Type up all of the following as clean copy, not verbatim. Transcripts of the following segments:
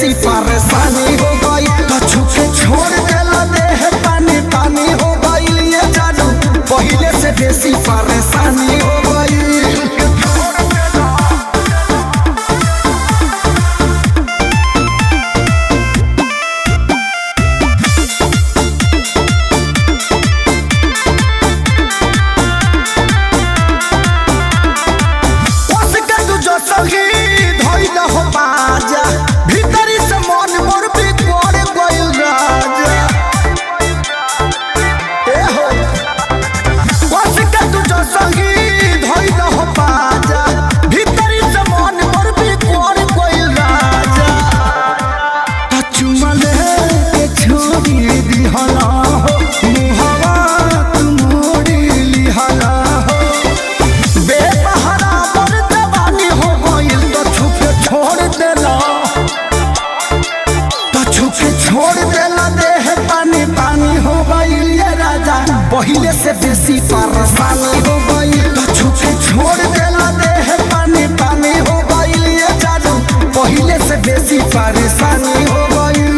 बेसी परेशानी हो गई। तो छुके छोड़ देला देह पानी पानी हो गई। ये जानू पहले से बेसी परेशानी हो गई। पहले से बेसी परेशानी हो गई। तो छुके छोड़ देला देह पानी पानी हो गई। ये जानू पहले से बेसी परेशानी हो गई।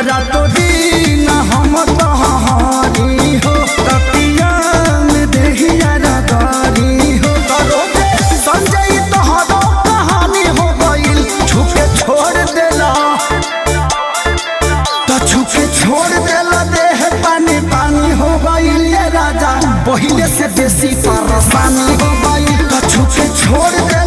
रातो दिन हम तहारी हो तकिया में देहिया रादारी हो। संजय तोहरो कहानी हो गई। छुपे छोड़ देला तो छुपे छोड़ देला देह पानी पानी हो गई। ये राजा पहले से बेसी परेशानी हो गई। तो छुपे छोड़ दे